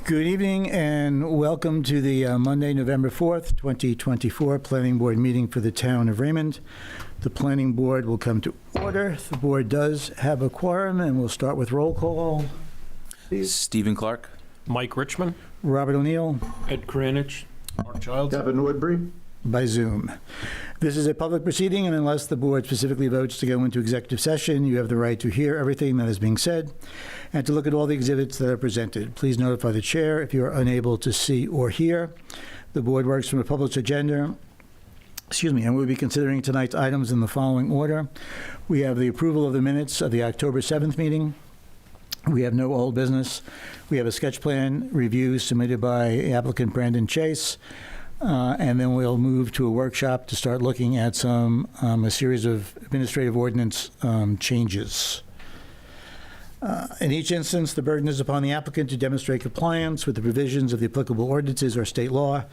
Good evening and welcome to the Monday, November 4th, 2024 Planning Board meeting for the town of Raymond. The Planning Board will come to order. The board does have a quorum and we'll start with roll call. Stephen Clark. Mike Richmond. Robert O'Neill. Ed Kranich. Mark Childs. Kevin Woodbury. By Zoom. This is a public proceeding, and unless the board specifically votes to go into executive session, you have the right to hear everything that is being said and to look at all the exhibits that are presented. Please notify the chair if you are unable to see or hear. The board works from a published agenda. And we'll be considering tonight's items in the following order. We have the approval of the minutes of the October 7th meeting. We have no old business. We have a sketch plan review submitted by applicant Brandon Chase. And then we'll move to a workshop to start looking at a series of administrative ordinance changes. In each instance, the burden is upon the applicant to demonstrate compliance with the provisions of the applicable ordinances or state law.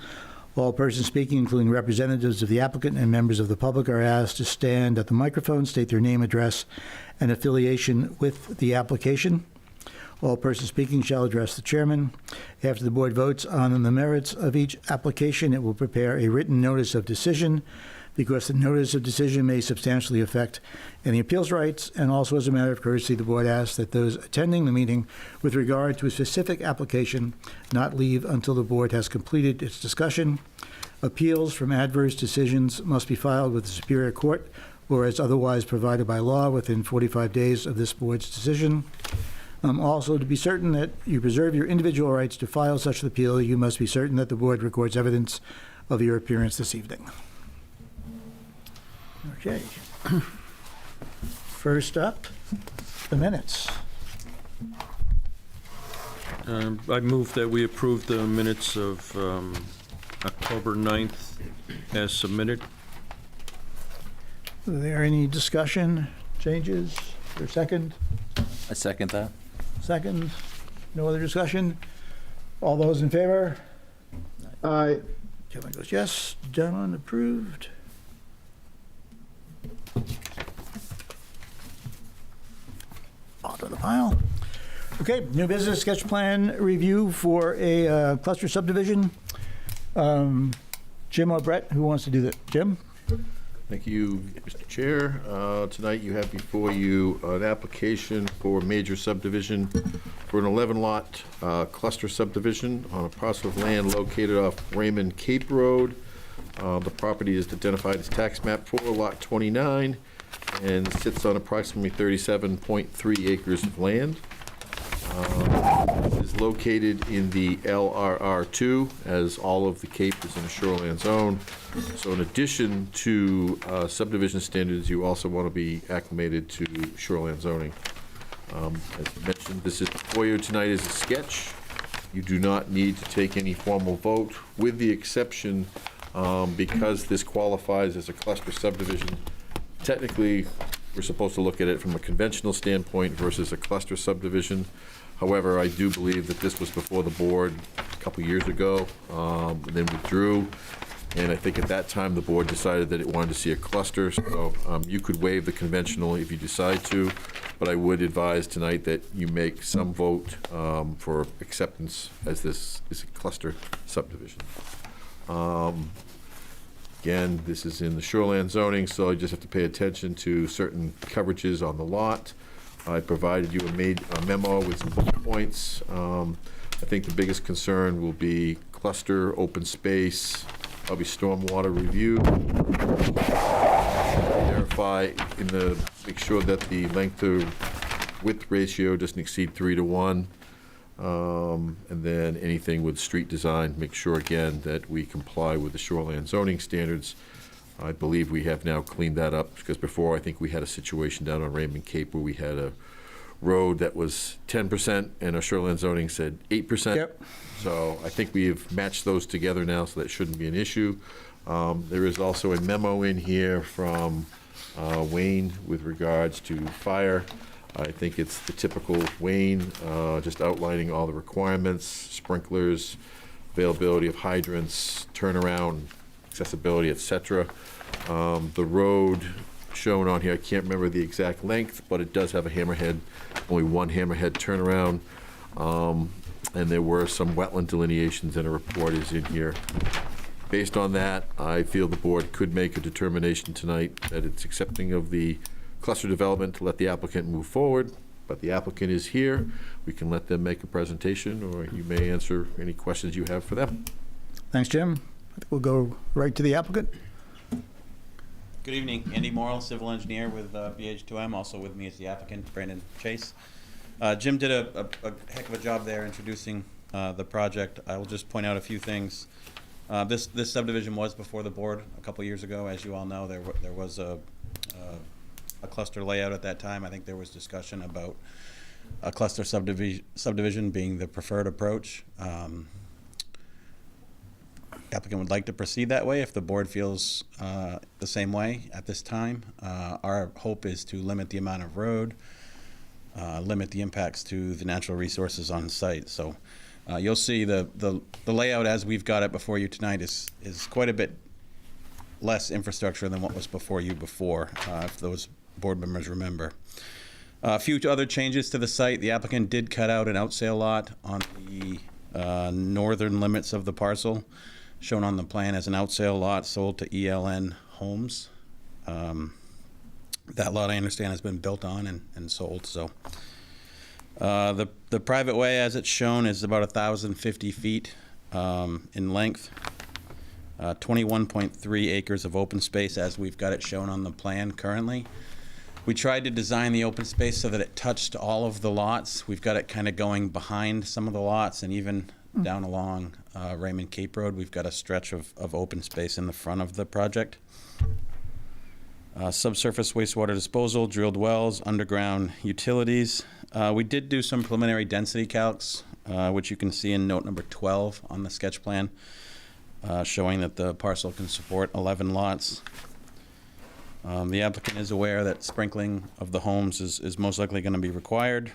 All persons speaking, including representatives of the applicant and members of the public, are asked to stand at the microphone, state their name, address, and affiliation with the application. All persons speaking shall address the chairman. After the board votes on the merits of each application, it will prepare a written notice of decision, because the notice of decision may substantially affect any appeals rights, and also as a matter of courtesy, the board asks that those attending the meeting with regard to a specific application not leave until the board has completed its discussion. Appeals from adverse decisions must be filed with the Superior Court or as otherwise provided by law within 45 days of this board's decision. Also, to be certain that you preserve your individual rights to file such an appeal, you must be certain that the board records evidence of your appearance this evening. Okay. First up, the minutes. I move that we approve the minutes of October 9th as submitted. Are there any discussion, changes, or second? I second that. Second. No other discussion? All those in favor? Aye. Kevin goes yes. Done. Approved. Onto the pile. Okay, new business sketch plan review for a cluster subdivision. Jim or Brett, who wants to do that? Jim? Thank you, Mr. Chair. Tonight you have before you an application for major subdivision for an 11-lot cluster subdivision on a parcel of land located off Raymond Cape Road. The property is identified as tax map 4, lot 29, and sits on approximately 37.3 acres of land. It is located in the LRR2, as all of the Cape is in a shoreline zone. So in addition to subdivision standards, you also want to be acclimated to shoreline zoning. As mentioned, this is before you tonight is a sketch. You do not need to take any formal vote, with the exception, because this qualifies as a cluster subdivision. Technically, we're supposed to look at it from a conventional standpoint versus a cluster subdivision. However, I do believe that this was before the board a couple years ago, then withdrew. And I think at that time, the board decided that it wanted to see a cluster. So you could waive the conventional if you decide to, but I would advise tonight that you make some vote for acceptance, as this is a cluster subdivision. Again, this is in the shoreline zoning, so you just have to pay attention to certain coverages on the lot. I provided you a memo with some bullet points. I think the biggest concern will be cluster, open space, probably stormwater review. Verify make sure that the length to width ratio doesn't exceed 3:1. And then anything with street design, make sure again that we comply with the shoreline zoning standards. I believe we have now cleaned that up, because before I think we had a situation down on Raymond Cape where we had a road that was 10% and our shoreline zoning said 8%. Yep. So I think we've matched those together now, so that shouldn't be an issue. There is also a memo in here from Wayne with regards to fire. I think it's the typical Wayne, just outlining all the requirements, sprinklers, availability of hydrants, turnaround, accessibility, etc. The road shown on here, I can't remember the exact length, but it does have a hammerhead, only one hammerhead turnaround. and there were some wetland delineations, and a report is in here. Based on that, I feel the board could make a determination tonight that it's accepting of the cluster development to let the applicant move forward, but the applicant is here. We can let them make a presentation, or you may answer any questions you have for them. Thanks, Jim. I think we'll go right to the applicant. Good evening, Andy Morrill, civil engineer with BH2M. Also with me is the applicant, Brandon Chase. Jim did a heck of a job there introducing the project. I will just point out a few things. This subdivision was before the board a couple years ago. As you all know, there was a cluster layout at that time. I think there was discussion about a cluster subdivision being the preferred approach. Applicant would like to proceed that way if the board feels the same way at this time. Our hope is to limit the amount of road, limit the impacts to the natural resources on site. So you'll see the layout as we've got it before you tonight is quite a bit less infrastructure than what was before you before, if those board members remember. A few other changes to the site. The applicant did cut out an outsale lot on the northern limits of the parcel, shown on the plan as an outsale lot sold to ELN Homes. That lot, I understand, has been built on and sold. So the private way, as it's shown, is about 1,050 feet in length. 21.3 acres of open space, as we've got it shown on the plan currently. We tried to design the open space so that it touched all of the lots. We've got it kind of going behind some of the lots, and even down along Raymond Cape Road, we've got a stretch of open space in the front of the project. Subsurface wastewater disposal, drilled wells, underground utilities. We did do some preliminary density calcs, which you can see in note number 12 on the sketch plan, showing that the parcel can support 11 lots. The applicant is aware that sprinkling of the homes is most likely going to be required.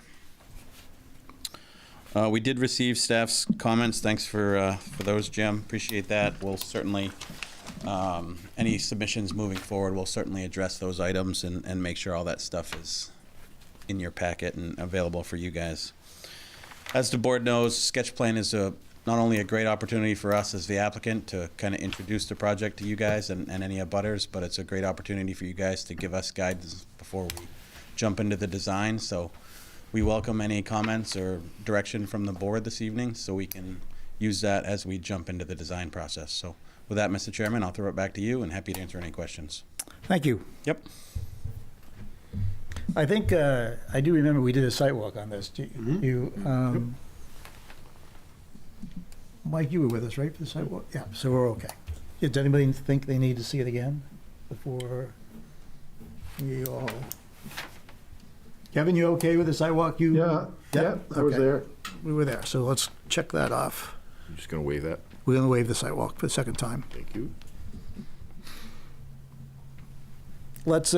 We did receive staff's comments. Thanks for those, Jim. Appreciate that. We'll certainly, any submissions moving forward, we'll certainly address those items and make sure all that stuff is in your packet and available for you guys. As the board knows, sketch plan is not only a great opportunity for us as the applicant to kind of introduce the project to you guys and any abutters, but it's a great opportunity for you guys to give us guidance before we jump into the design. So we welcome any comments or direction from the board this evening, so we can use that as we jump into the design process. So with that, Mr. Chairman, I'll throw it back to you and happy to answer any questions. Thank you. Yep. I think, I do remember we did a site walk on this. Mike, you were with us, right, for the site walk? Yeah, so we're okay. Does anybody think they need to see it again before we all? Kevin, you okay with the site walk? Yeah, I was Okay. there. We were there, so let's check that off. I'm just going to waive that. We're going to waive the site walk for the second time. Thank you. Let's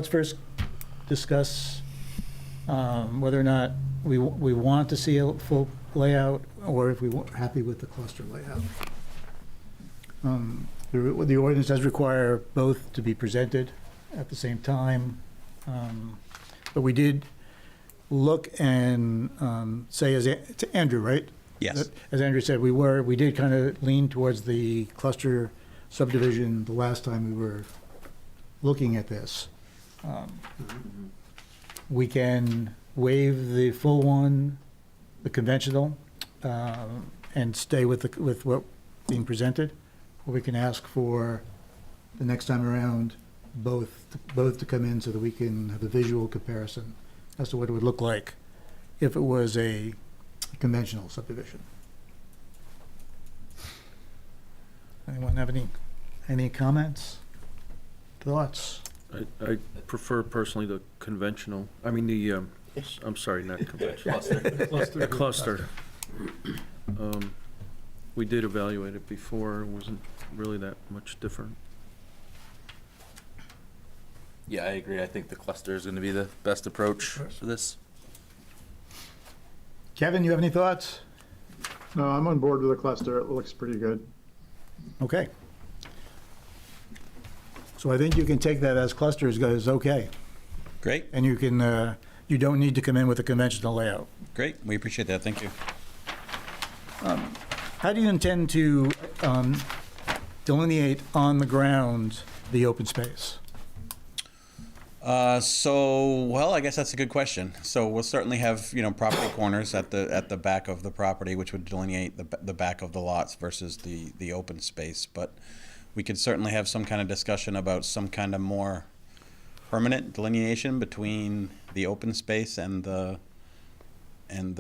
first discuss whether or not we want to see a full layout, or if we're happy with the cluster layout. The ordinance does require both to be presented at the same time, but we did look and say, to Andrew, right? Yes. As Andrew said, we did kind of lean towards the cluster subdivision the last time we were looking at this. We can waive the full one, the conventional, and stay with what being presented, or we can ask for the next time around both to come in so that we can have a visual comparison as to what it would look like if it was a conventional subdivision. Anyone have any comments, thoughts? I prefer personally the conventional, I mean I'm sorry, not conventional. The cluster. We did evaluate it before, it wasn't really that much different. Yeah, I agree. I think the cluster is going to be the best approach for this. Kevin, you have any thoughts? No, I'm on board with the cluster. It looks pretty good. Okay. So I think you can take that as cluster is okay. Great. And you can you don't need to come in with a conventional layout. Great, we appreciate that, thank you. How do you intend to delineate on the ground the open space? Well, I guess that's a good question. So we'll certainly have, property corners at the back of the property, which would delineate the back of the lots versus the open space. But we could certainly have some kind of discussion about some kind of more permanent delineation between the open space and the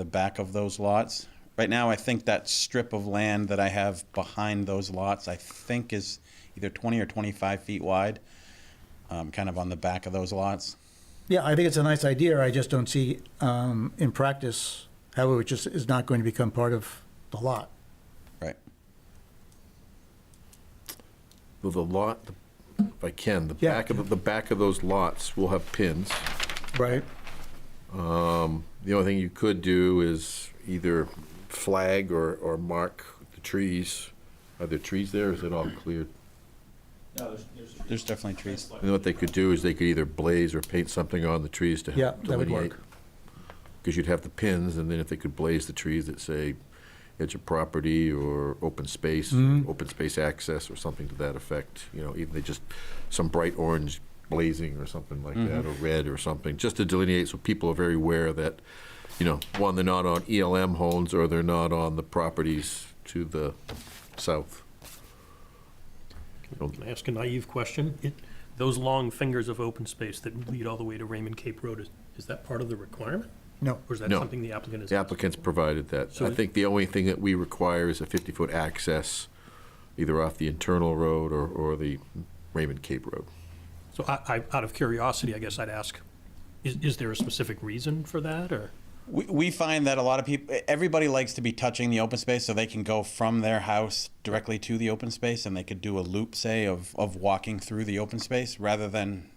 back of those lots. Right now, I think that strip of land that I have behind those lots, I think is either 20 or 25 feet wide, kind of on the back of those lots. Yeah, I think it's a nice idea. I just don't see in practice how it just is not going to become part of the lot. Right. Well, the lot, if I can, Yeah. the back of those lots will have pins. Right. The only thing you could do is either flag or mark the trees. Are there trees there, or is it all cleared? There's definitely trees. You know what they could do is they could either blaze or paint something on the trees to Yeah, help that would delineate. work. Because you'd have the pins, and then if they could blaze the trees that say edge of property or open space, open space access or something to that effect, even they just, some bright orange blazing or something like that, or red or something, just to delineate so people are very aware that, one, they're not on ELM homes or they're not on the properties to the south. Can I ask a naive question? Those long fingers of open space that lead all the way to Raymond Cape Road, is that part of the requirement? No. Or is that No. something the applicant is? The applicants provided that. So I it- think the only thing that we require is a 50-foot access, either off the internal road or the Raymond Cape Road. So out of curiosity, I guess I'd ask, is there a specific reason for that, or? We find that a lot of people, everybody likes to be touching the open space so they can go from their house directly to the open space, and they could do a loop, say, of walking through the open space rather than,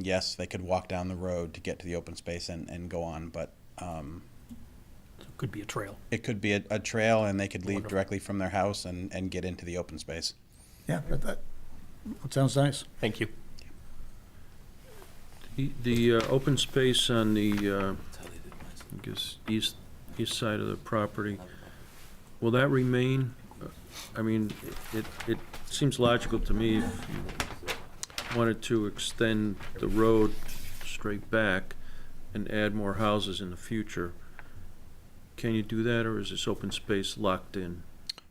yes, they could walk down the road to get to the open space and go on, but It could be a trail. it could be a trail, and they could leave Wonderful. directly from their house and get into the open space. Yeah, that sounds nice. Thank you. The open space on the, I guess, east side of the property, will that remain? It seems logical to me if you wanted to extend the road straight back and add more houses in the future. Can you do that, or is this open space locked in?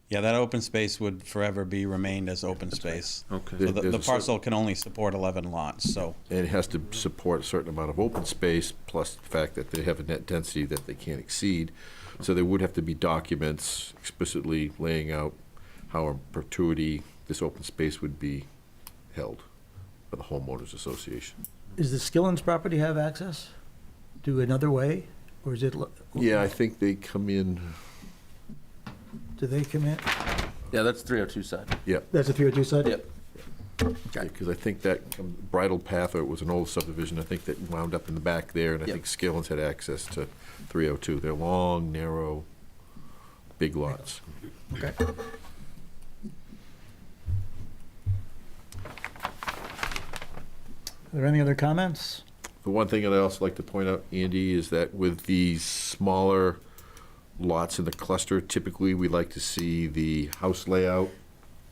Yeah, that open space would forever be remained as open space. Okay. So There's the a parcel can only support 11 lots, so. And it has to support a certain amount of open space, plus the fact that they have a net density that they can't exceed. So there would have to be documents explicitly laying out how in perpetuity this open space would be held by the homeowners association. Does the Skillins property have access to another way, or is it? Yeah, I think they come in, Do they come in? Yeah, that's 302 side. That's a 302 side? Yep. because I think that Bridle Path, or it was an old subdivision, I think that wound up in the back there, and I Yep. think Skillins had access to 302. They're long, narrow, big lots. Okay. Are there any other comments? The one thing that I also like to point out, Andy, is that with these smaller lots in the cluster, typically we like to see the house layout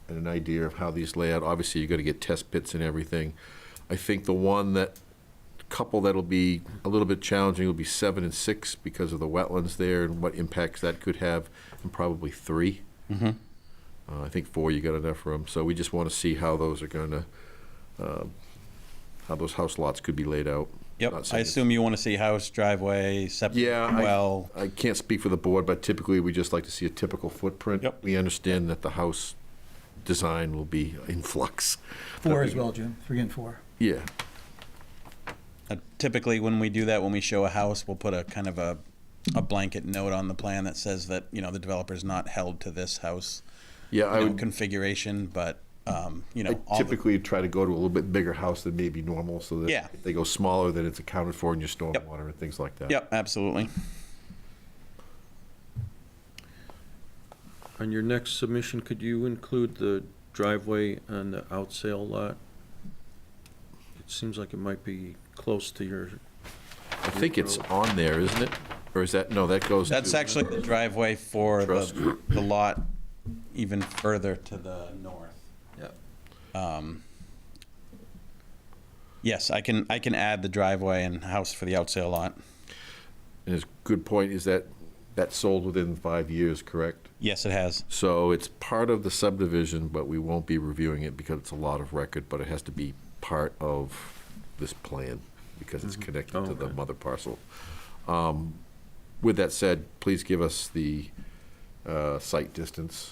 and an idea of how these lay out. Obviously, you're gonna get test pits and everything. I think the couple that'll be a little bit challenging will be 7 and 6 because of the wetlands there and what impacts that could have, and probably 3. Mm-hmm. I think 4, you got enough room. So we just want to see how those are gonna, how those house lots could be laid out. Yep, Not I saying it's- assume you want to see house, driveway, septic, Yeah, well. I can't speak for the board, but typically we just like to see a typical footprint. Yep. We understand that the house design will be in flux. 4 as well, Jim. 3 and 4. Yeah, Typically, when we do that, when we show a house, we'll put a kind of a blanket note on the plan that says that, you know, the developer's not held to this house yeah, I would, configuration, but, you I know, all the, typically try to go to a little bit bigger house than maybe normal, so that Yeah. if they go smaller, then it's accounted for in your stormwater and things like that. yep, absolutely. On your next submission, could you include the driveway on the outsale lot? It seems like it might be close to your I think it's on there, isn't it? Or is that, no, that goes to... That's actually the driveway for Trust. the lot even further to the north. Yep. Yes, I can add the driveway and house for the outsale lot. And his good point is that that sold within 5 years, correct? Yes, it has. So it's part of the subdivision, but we won't be reviewing it because it's a lot of record, but it has to be part of this plan because it's connected Oh, to the okay. mother parcel. With that said, please give us the site distance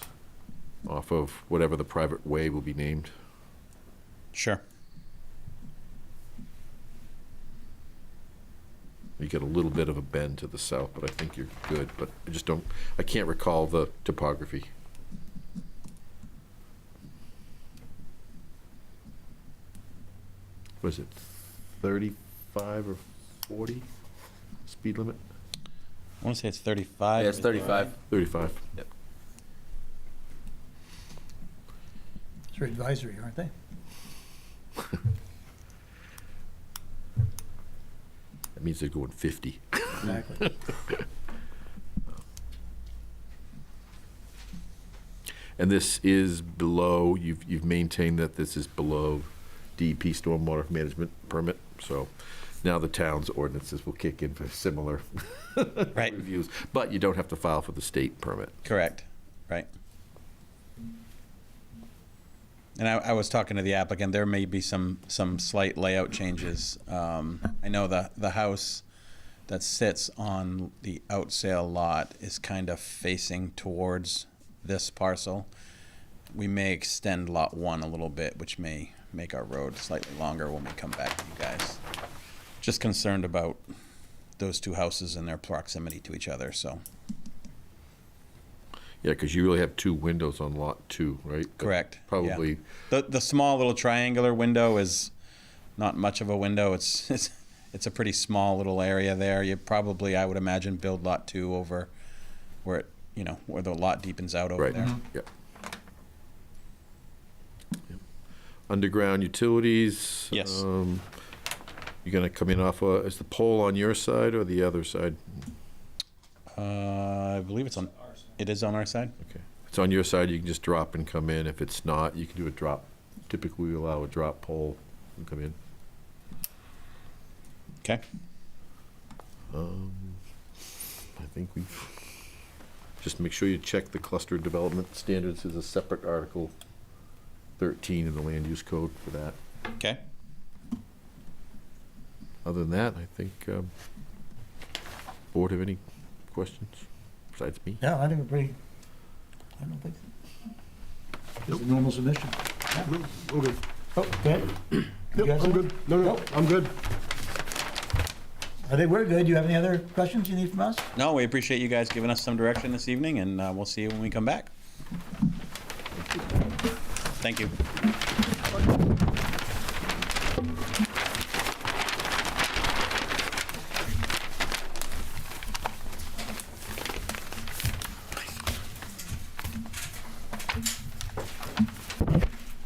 off of whatever the private way will be named. Sure. You get a little bit of a bend to the south, but I think you're good, but I can't recall the topography. Was it 35 or 40 speed limit? I want to say it's 35. Yeah, it's 35. 35. Yep. It's for advisory, aren't they? That means they're going 50. Exactly. And this is below, you've maintained that this is below DEP stormwater management permit, so now the town's ordinances will kick in for similar Right. reviews, but you don't have to file for the state permit. Correct. Right. And I was talking to the applicant, there may be some slight layout changes. I know the house that sits on the outsale lot is kind of facing towards this parcel. We may extend lot 1 a little bit, which may make our road slightly longer when we come back to you guys. Just concerned about those two houses and their proximity to each other, so. Yeah, because you really have 2 windows on lot 2, right? But Correct. Probably, The small little triangular window is not much of a window. It's a pretty small little area there. You probably, I would imagine, build lot 2 over where it, where the lot deepens out over right, there. yep. Yep. Underground utilities. Yes. You're gonna come in off, is the pole on your side or the other side? I believe it is on our side. Okay. If it's on your side, you can just drop and come in. If it's not, you can do a drop. Typically, we allow a drop pole and come in. Okay. I think we've, just make sure you check the cluster development standards. There's a separate Article 13 in the land use code for that. Okay. Other than that, I think, board have any questions besides me? Yeah, I think we're pretty, I don't think. It's a normal submission. We're good. Oh, good. Yep, I'm good. No, I'm good. I think we're good. Do you have any other questions you need from us? No, we appreciate you guys giving us some direction this evening, and we'll see you when we come back. Thank you.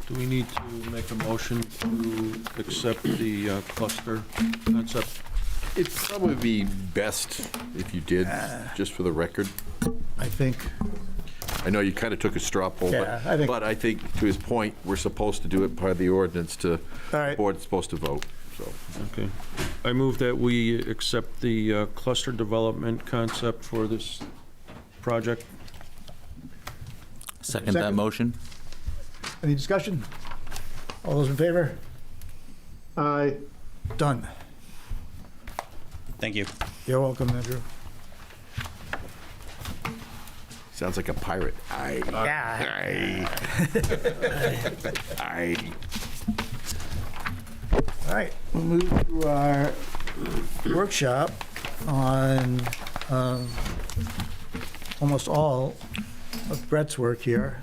Do we need to make a motion to accept the cluster concept? It'd probably be best if you did, just for the record. I think, I know you kind of took a straw poll, Yeah, I think- but I think, to his point, we're supposed to do it part of the ordinance to, All right. the board's supposed to vote, so. Okay. I move that we accept the cluster development concept for this project. Second Second. that motion? any discussion? All those in favor? Aye. Done. Thank you. You're welcome, Andrew. Sounds like a pirate. Aye. Yeah. Aye. Aye. All right, we'll move to our workshop on almost all of Brett's work here.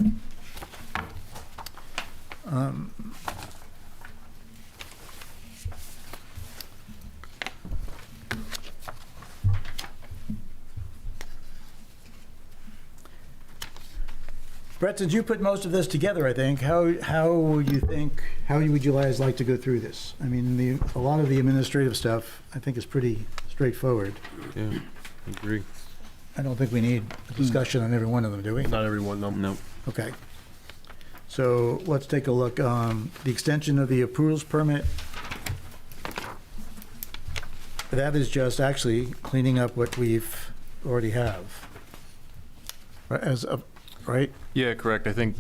Brett, since you put most of this together, I think, how would you guys like to go through this? I mean, a lot of the administrative stuff, I think, is pretty straightforward. Yeah, agree. I don't think we need a discussion on every one of them, do we? Not everyone, no. No. Okay. So let's take a look. The extension of the approvals permit. That is just actually cleaning up what we've already have. As of, right? Yeah, correct. I think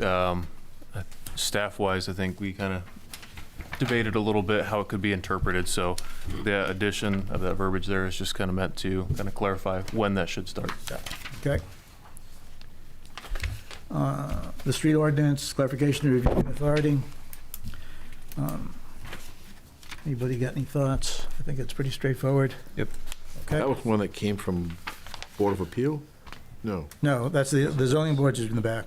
staff-wise, I think we kind of debated a little bit how it could be interpreted. So the addition of that verbiage there is just kind of meant to kind of clarify when that should start. Okay. The street ordinance, clarification of reviewing authority. Anybody got any thoughts? I think it's pretty straightforward. Yep. Okay. That was one that came from Board of Appeal? No. No, that's the zoning board is in the back.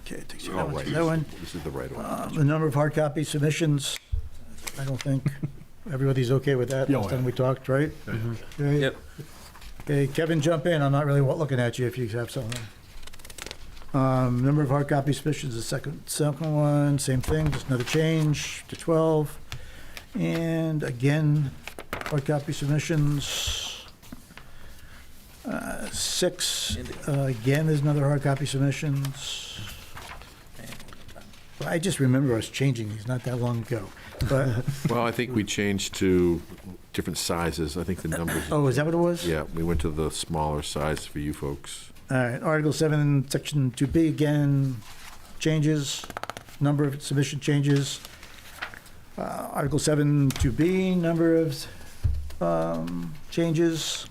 Okay, it takes you Oh, right. that one. This is the right one. The number of hard copy submissions, I don't think everybody's okay with that. Last time we talked, right? Okay. Yep. Okay, Kevin, jump in. I'm not really looking at you if you have something. Number of hard copy submissions, the second one, same thing, just another change to 12. And again, hard copy submissions. 6, again, there's another hard copy submissions. I just remember us changing these not that long ago. But, Well, I think we changed to different sizes. I think the numbers. oh, is that what it was? Yeah, we went to the smaller size for you folks. All right, Article 7, Section 2B, again, changes, number of submission changes. Article 7, 2B, number of changes.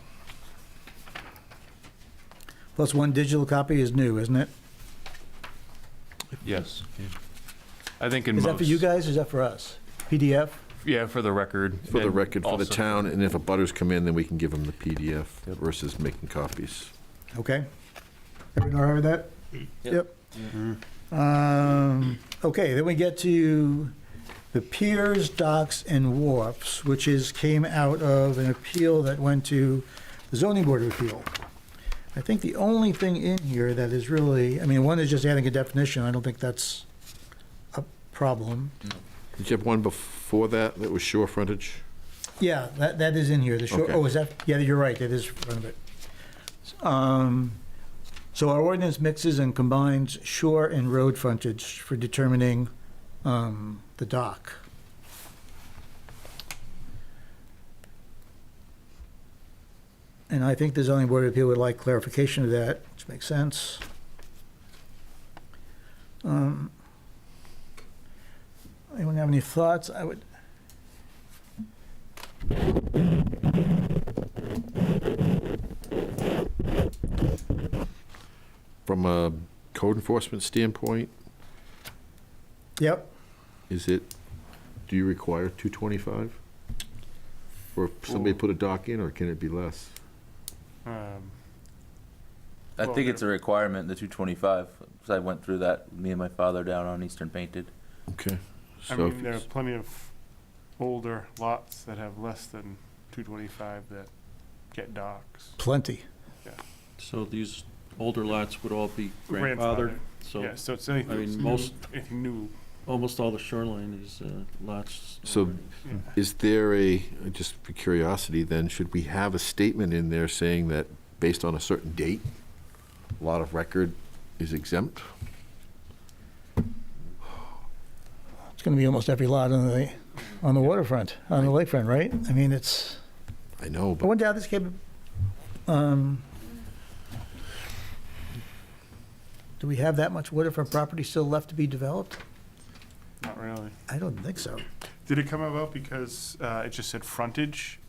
Plus one digital copy is new, isn't it? Yes. I think in Is most. that for you guys, or is that for us? PDF? Yeah, for the record. For the and record, for the also- town, and if a butters come in, then we can give them the PDF versus making copies. Okay. Everyone all right with that? Yep. Okay, then we get to the piers, docks, and wharfs, which came out of an appeal that went to the zoning board of appeal. I think the only thing in here that is really, I mean, one is just adding a definition. I don't think that's a problem. Did you have one before that that was shore frontage? Yeah, that is in here. The shore, Okay. oh, is that, yeah, you're right, that is front of it. So our ordinance mixes and combines shore and road frontage for determining the dock. And I think the zoning board of appeal would like clarification of that, which makes sense. Anyone have any thoughts? I would. From a code enforcement standpoint, Yep. do you require 225? Or if somebody put a dock in, or can it be less? I Well, think it's a requirement, the 225, because I went through that, me and my father down on Eastern Painted. Okay. I So mean, there are plenty of older lots that have less than 225 that get docks. Plenty. So these older lots would all be grandfathered? So, Yeah, so it's anything, I mean, new- most- anything new. almost all the shoreline is lots. So Yeah. is there just for curiosity then, should we have a statement in there saying that based on a certain date, a lot of record is exempt? It's going to be almost every lot on the waterfront, on the lakefront, right? I mean, it's, I know, I but wonder how this came, do we have that much waterfront property still left to be developed? Not really. I don't think so. Did it come about because it just said frontage?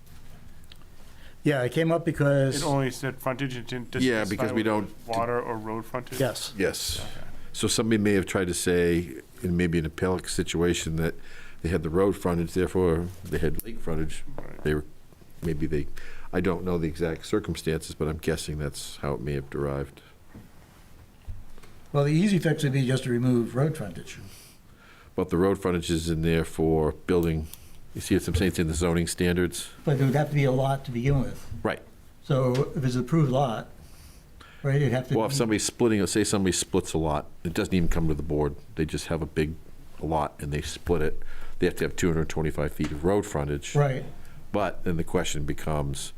Yeah, it came up because, It only said frontage, it didn't Yeah, specify because we whether it don't- was water or road frontage? yes. yes. Okay. So somebody may have tried to say, in maybe an appellate situation, that they had the road frontage, therefore they had lake frontage. Right. They were, I don't know the exact circumstances, but I'm guessing that's how it may have derived. Well, the easy fix would be just to remove road frontage. But the road frontage is in there for building, you see what I'm saying, it's in the zoning standards? But there would have to be a lot to begin with. Right. So if it's an approved lot, right, it'd have to. Well, if somebody's splitting, say somebody splits a lot, it doesn't even come to the board, they just have a big a lot and they split it, they have to have 225 feet of road frontage. Right. But then the question becomes,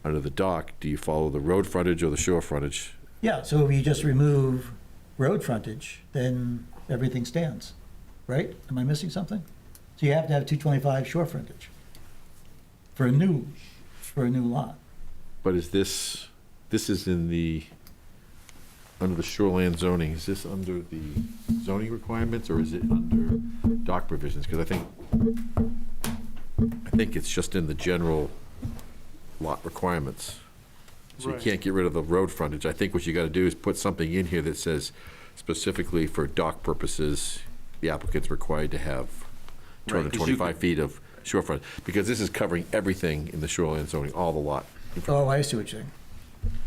under the dock, do you follow the road frontage or the shore frontage? Yeah, so if you just remove road frontage, then everything stands, right? Am I missing something? So you have to have 225 shore frontage for a new lot. But is this is in the, under the shoreland zoning, is this under the zoning requirements or is it under dock provisions? Because I think it's just in the general lot requirements. So you Right. can't get rid of the road frontage. I think what you gotta do is put something in here that says specifically for dock purposes, the applicant's required to have Right, 'cause you 225 feet of shore front, because this is covering everything in the shoreline zoning, all the lot. Oh, I see what you're saying.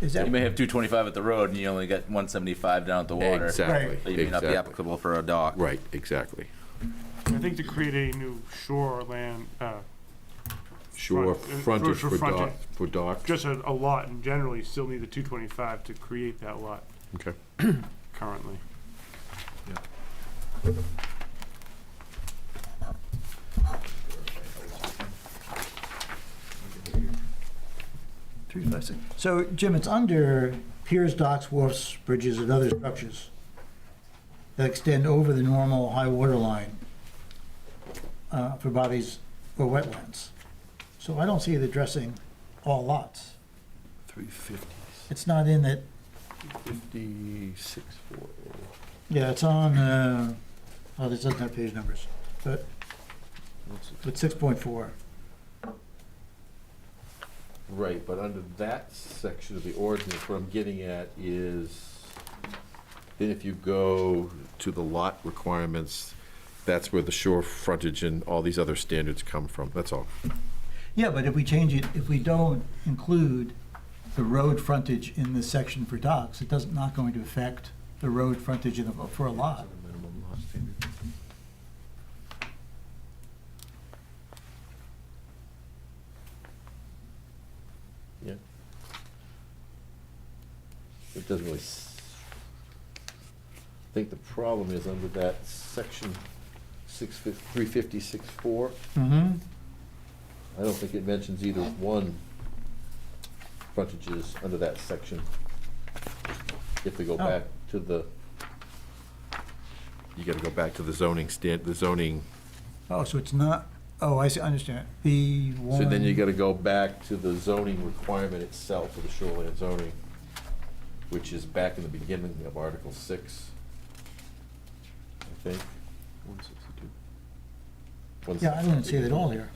Is that, You may have 225 at the road and you only got 175 down at the water. Exactly, Right. So you may not be exactly. applicable for a dock. Right, exactly. I think to create a new shoreland, Shore Front- frontage for for dock, frontage. for docks. just a lot in general, you still need the 225 to create that lot Okay. currently. so Jim, it's under piers, docks, wharfs, bridges, and other structures that extend over the normal high water line for bodies or wetlands. So I don't see it addressing all lots. 350. It's not in it, 56, yeah, it's on, oh, this doesn't have page numbers, but it's 6.4. Right, but under that section of the ordinance, what I'm getting at is, then if you go to the lot requirements, that's where the shore frontage and all these other standards come from, that's all. Yeah, but if we change it, if we don't include the road frontage in this section for docks, it doesn't, not going to affect the road frontage for a lot. Yeah. It doesn't really, I think the problem is under that section 350-64, Mm-hmm. I don't think it mentions either one frontages under that section. If we go Oh. back to the, you gotta go back to the zoning the zoning, Oh, so it's not, oh, I see, I understand. The one. so then you gotta go back to the zoning requirement itself of the shoreline zoning, which is back in the beginning of Article 6, I think. 162. Yeah, I didn't see it at all here.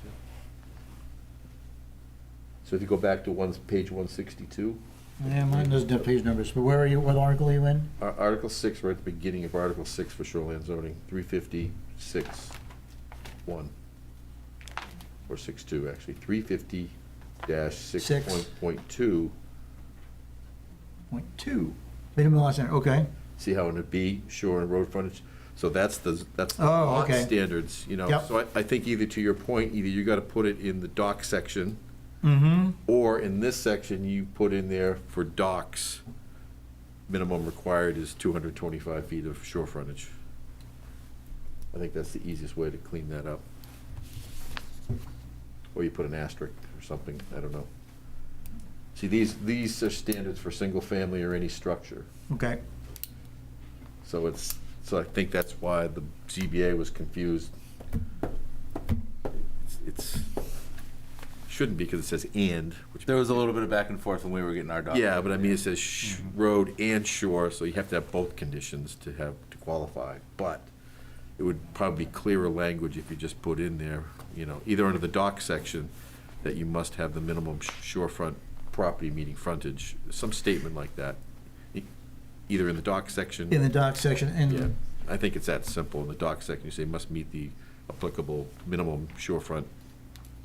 So if you go back to page 162, Yeah, mine doesn't have page numbers, but where are you, what article are you in? Article 6, right at the beginning of Article 6 for shoreline zoning, 350-6-1. Or 6-2, actually, 350-6.2. Point two. Minimum lot center, okay. See how in a B, shore and road frontage? So that's the Oh, lot okay. standards, you know? Yep. So I think either to your point, either you gotta put it in the dock section, Mm-hmm. or in this section, you put in there for docks, minimum required is 225 feet of shore frontage. I think that's the easiest way to clean that up. Or you put an asterisk or something, I don't know. See, these are standards for single family or any structure. Okay. So I think that's why the ZBA was confused. It's shouldn't be, because it says and, which. There was a little bit of back and forth when we were getting our dock. Yeah, but I mean, it says road and shore, so you have to have both conditions to qualify. But it would probably be clearer language if you just put in there, you know, either under the dock section, that you must have the minimum shorefront property meeting frontage, some statement like that. Either in the dock section. In the dock section, Yeah, and, I think it's that simple. In the dock section, you say must meet the applicable minimum shorefront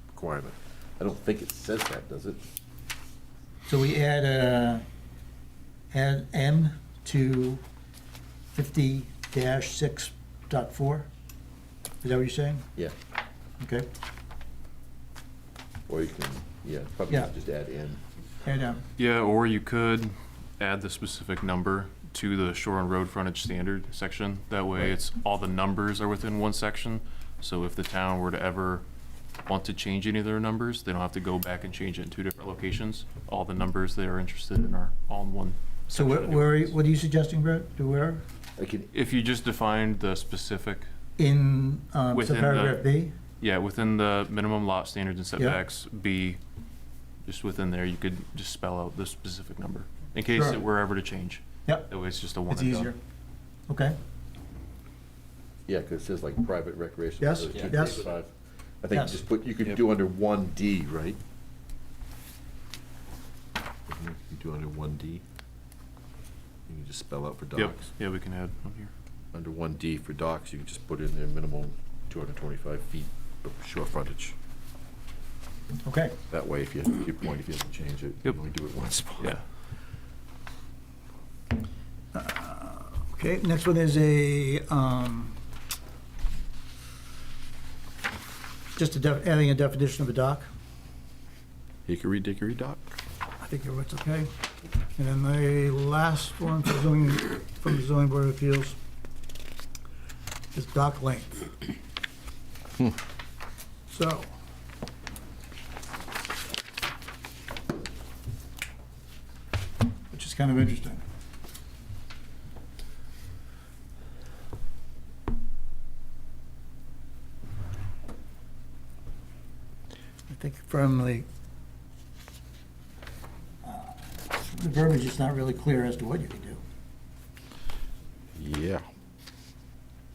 requirement. I don't think it says that, does it? so we add M to 50-6.4? Is that what you're saying? Yeah. Okay. Or you can, yeah, probably Yeah. just add in. Add M. Yeah, or you could add the specific number to the shore and road frontage standard section. That way, it's, all the numbers are within one section. So if the town were to ever want to change any of their numbers, they don't have to go back and change it in 2 different locations. All the numbers they are interested in are all in one. So section of the what ordinance. are you suggesting, Brett? To where? I can, If you just defined the specific, In Within subparagraph B? yeah, within the minimum lot standards and setbacks, B, just within there, you could just spell out the specific number, in case Sure. it were ever to change. Yep, That way, it's just a one it's and easier. done. Okay, yeah, because it says like private recreation. Yes, so yes. 225. I think Yes. you just put, you could Yep. do under 1D, right? You do under 1D. You can just spell out for Yep, docks. yeah, we can add on here. Under 1D for docks, you can just put in there minimum 225 feet of shore frontage. okay. That way, if you, to your point, if you have to change it, you Yep. only do it once. Yeah. Okay, next one is just adding a definition of a dock. Hickory dickory dock. I think it's okay. And then the last one from the zoning board of appeals is dock length. So. Which is kind of interesting. I think from the verbiage is not really clear as to what you can do. Yeah.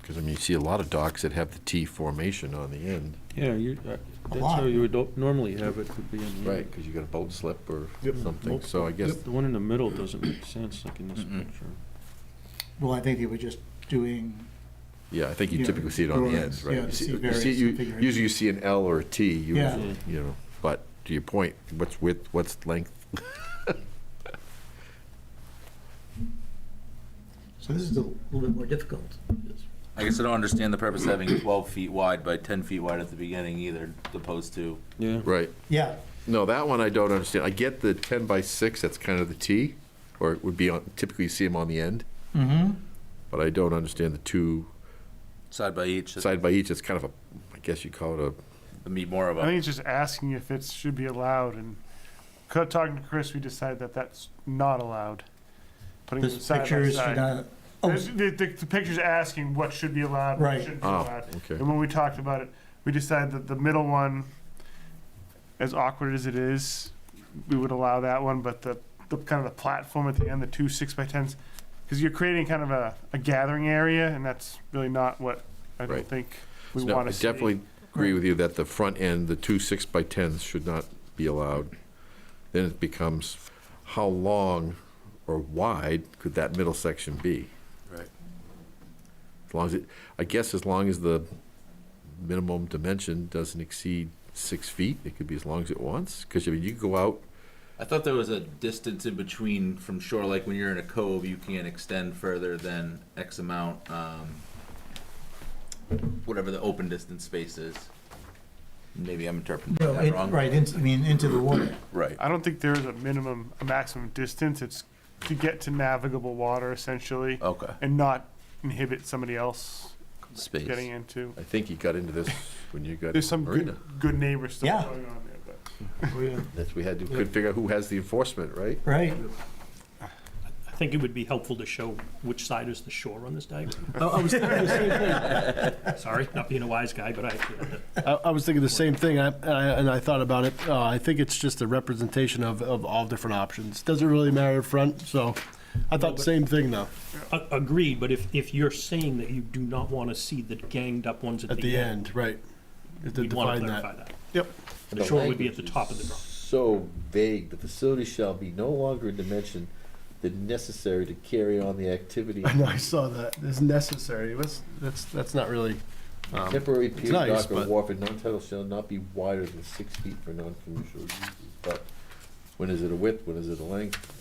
Because, I mean, you see a lot of docks that have the T formation on the end. Yeah, that's lot. how you would normally have it, would be in the. Right, because you got a boat slip or Yep. something, so I guess, The one in the middle doesn't make sense, like in this Mm-mm. picture. Well, I think they were just doing, yeah, I think you Yeah, typically see it on the drawings, end, right? yeah, You to see- see you various see- you- configurations. Usually you see an L or a T, Yeah. usually, you know, but to your point, what's width, what's length? so this is a little bit more difficult. I guess I don't understand the purpose of having 12 feet wide by 10 feet wide at the beginning either, opposed to, Yeah. Right. Yeah, No, that one I don't understand. I get the 10 by 6, that's kind of the T, or it would be on, typically you see them on the end, mm-hmm. but I don't understand the two side by each, side by each. It's kind of a, I guess you call it to meet more of I think a, it's just asking if it should be allowed, and talking to Chris, we decided that that's not allowed. Putting them This side by picture is, side. oh, The picture's asking what should be allowed, what Right. shouldn't be Oh, allowed. okay. And when we talked about it, we decided that the middle one, as awkward as it is, we would allow that one, but the kind of the platform at the end, the 2 6x10s, because you're creating kind of a gathering area, and that's really not what I don't Right. think we So no, want I to see. definitely agree with you that the front end, the 2 6x10s should not be allowed. Then it becomes, how long or wide could that middle section be? right. As long as it, I guess as long as the minimum dimension doesn't exceed 6 feet, it could be as long as it wants. Because, I mean, you go out, I thought there was a distance in between from shore, like when you're in a cove, you can't extend further than X amount, whatever the open distance space is. Maybe I'm interpreting no, that wrong. right, I mean, into the water. Right. I don't think there is a maximum distance. It's to get to navigable water, essentially, Okay. and not inhibit somebody else Space. getting into. I think you got into this when you got There's some Marina. good neighbor stuff Yeah. going on there, but. That's, we had to, couldn't figure out who has the enforcement, right? Right. I think it would be helpful to show which side is the shore on this diagram. I was thinking the same thing. Sorry, not being a wise guy, but I was thinking the same thing, and I thought about it. I think it's just a representation of all different options. Doesn't really matter front, so I thought the same thing, though, agreed, but if you're saying that you do not want to see the ganged up ones at the end, right? To We'd want to define clarify that. that. Yep. The shore would be at the top of the drawing. So vague, the facility shall be no longer a dimension than necessary to carry on the activity. I know, I saw that. It's necessary. That's not really, Temporary pier, nice, dock, or but- wharf in non-title shall not be wider than 6 feet for non-commercial uses. But when is it a width, when is it a length?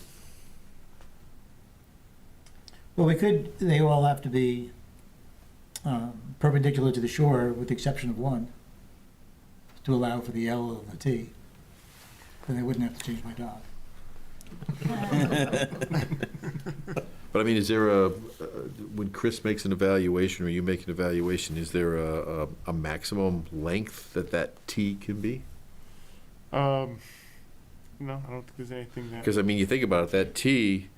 Well, they all have to be perpendicular to the shore with the exception of one to allow for the L and the T. Then they wouldn't have to change my dock. But But I mean, is there when Chris makes an evaluation or you make an evaluation, is there a maximum length that T can be? No, I don't think there's anything that. Because, I mean, you think about it, that T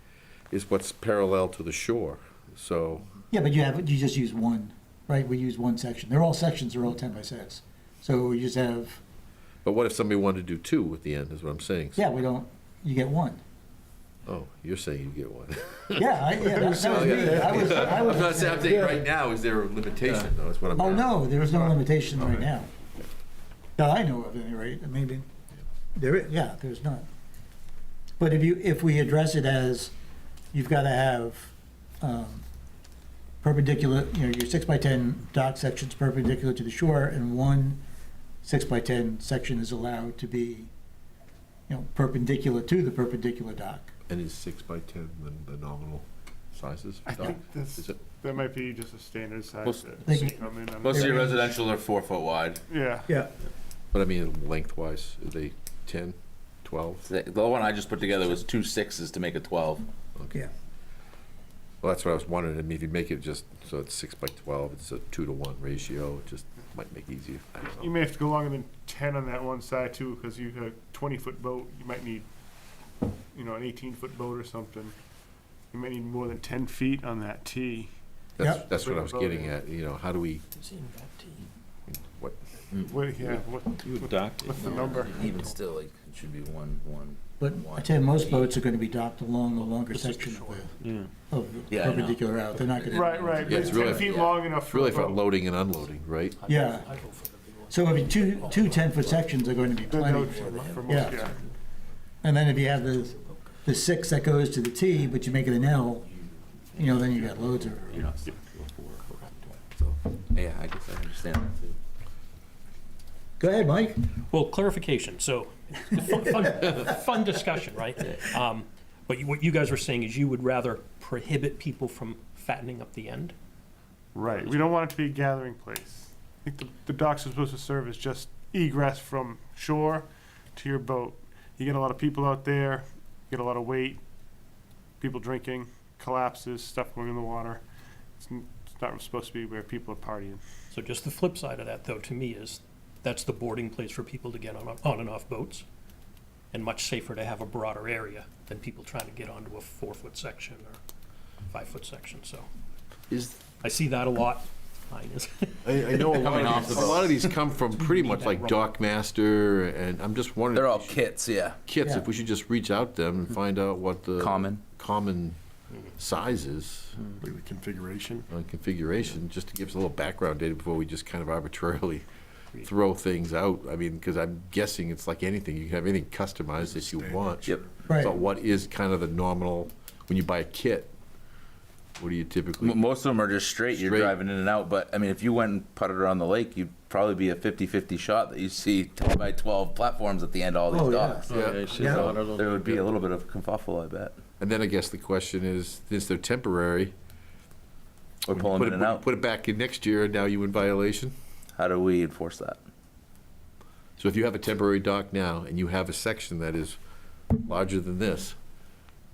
is what's parallel to the shore, so, Yeah, but you just use one, right? We use one section. They're all sections, they're all 10 by 6. So you just have, but what if somebody wanted to do 2 at the end, is what I'm saying? yeah, you get one. Oh, you're saying you get one. Yeah, that was me. I was. I'm not saying, I'm saying right now, is there a limitation, though, is what I'm Oh, asking. no, there is no limitation right now. That I know of, at any rate. Maybe, there's not. But if we address it as, you've got to have perpendicular, your 6 by 10 dock section's perpendicular to the shore, and one 6 by 10 section is allowed to be, perpendicular to the perpendicular dock. And is 6 by 10 the nominal sizes? I think Is it? that might be just a standard size. Most- that come in. I'm- Most of your residential are 4 foot wide. Yeah. Yeah. But I mean, lengthwise, are they 10, 12? The one I just put together was 2 6s to make a 12. Yeah. Well, that's what I was wondering. I mean, if you make it just, so it's 6 by 12, it's a 2-to-1 ratio, it just might make it easier. I don't know. You may have to go longer than 10 on that one side too, because you have a 20-foot boat, you might need, an 18-foot boat or something. You might need more than 10 feet on that T. Yep. That's what I was getting at, how do we, what, What, yeah, what's the number? Even still, like, it should be one. But I tell you, most boats are going to be docked along the longer section Yeah. of the Yeah, I know. perpendicular route. They're not going to. Right. Yeah, it's It's 10 really- feet long enough it's for really a for boat. unloading and unloading, right? Yeah. So I mean, two 10-foot sections are going to be plenty. For most, Yeah. yeah. And then if you have the 6 that goes to the T, but you make it an L, then you got loads of. So, yeah, I guess I understand that too. Go ahead, Mike. Well, clarification, so, fun discussion, right? But what you guys were saying is you would rather prohibit people from fattening up the end? Right, we don't want it to be a gathering place. I think the docks are supposed to serve as just egress from shore to your boat. You get a lot of people out there, you get a lot of weight, people drinking, collapses, stuff going in the water. It's not supposed to be where people are partying. So just the flip side of that, though, to me, is that's the boarding place for people to get on and off boats, and much safer to have a broader area than people trying to get onto a 4-foot section or 5-foot section, so. I see that a lot. Mine is. I know Coming off the a lot of these come from pretty much like Dockmaster, and I'm just wondering. They're all if we should- kits, yeah. Kits, Yeah. if we should just reach out to them and find out what the. Common sizes Configuration. on configuration, just to give us a little background data before we just kind of arbitrarily throw things out. I mean, because I'm guessing it's like anything, you can have anything customized that you want. Yep. Right. So what is kind of the nominal, when you buy a kit, what do you typically? Most of them are just straight, you're Straight. driving in and out, but I mean, if you went and putted around the lake, you'd probably be a 50-50 shot that you see 10 by 12 platforms at the end of all these Oh, yeah. docks. Yeah. I see a lot of those. There would be a little bit of kerfuffle, I bet. And then I guess the question is, since they're temporary, Or pulling put in it, and out. put it back in next year, and now you in violation? How do we enforce that? So if you have a temporary dock now, and you have a section that is larger than this,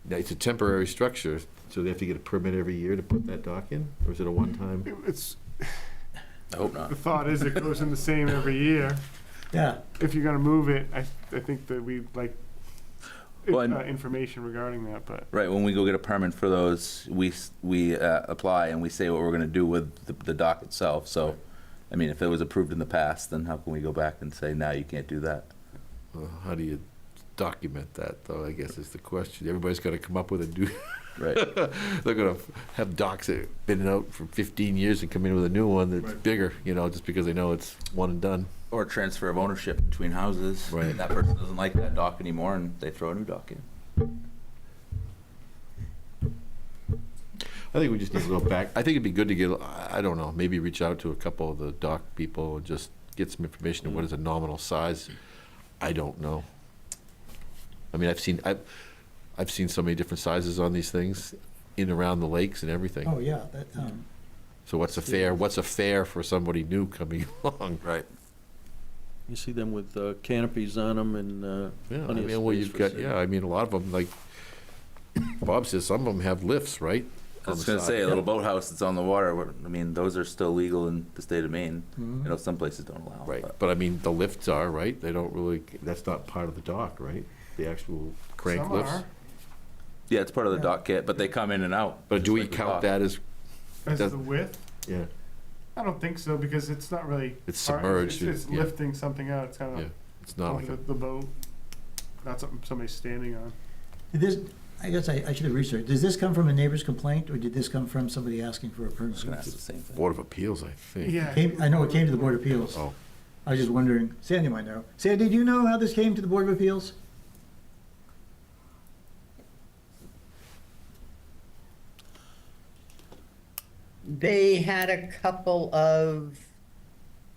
now it's a temporary structure, so they have to get a permit every year to put that dock in? Or is it a one-time? It's, I hope not. the thought is it goes in the same every year. Yeah. If you're gonna move it, I think that we'd like Well, and- information regarding that, but. Right, when we go get a permit for those, we apply and we say what we're gonna do with the dock itself, so, I mean, if it was approved in the past, then how can we go back and say, now you can't do that? Well, how do you document that, though, I guess is the question. Everybody's got to come up with a new, Right, they're going to have docks that have been out for 15 years and come in with a new one that's bigger, just because they know it's one and done. or transfer of ownership between houses. Right. That person doesn't like that dock anymore and they throw a new dock in. I think we just need to go back. I think it'd be good to get, I don't know, maybe reach out to a couple of the dock people and just get some information on what is a nominal size. I don't know. I mean, I've seen so many different sizes on these things in and around the lakes and everything. Oh, yeah. So what's a fair for somebody new coming along? Right. You see them with canopies on them and Yeah, I plenty of mean, well, space you've for got, sitting. yeah, I mean, a lot of them, like, Bob says some of them have lifts, right? I was gonna say, a little boathouse that's on the water, I mean, those are still legal in the state of Maine. You know, some places don't allow them. Right, but- but I mean, the lifts are, right? They don't really, that's not part of the dock, right? The actual crank Some lifts? are. Yeah, it's part of the dock kit, but they come in and out. But do just we like the count dock. that as, As Does- the width, yeah, I don't think so, because it's not really. It's part- submerged, It's yeah. lifting something out, it's kind yeah, of it's not like over a, the boat, not something somebody's standing on. Did this, I guess I should have researched, does this come from a neighbor's complaint, or did this come from somebody asking for a I was permit? gonna ask the same thing. Board of Appeals, I think. Yeah. I know it came to the Board of Appeals. Oh, I was just wondering, Sandy might know. Sandy, did you know how this came to the Board of Appeals? They had a couple of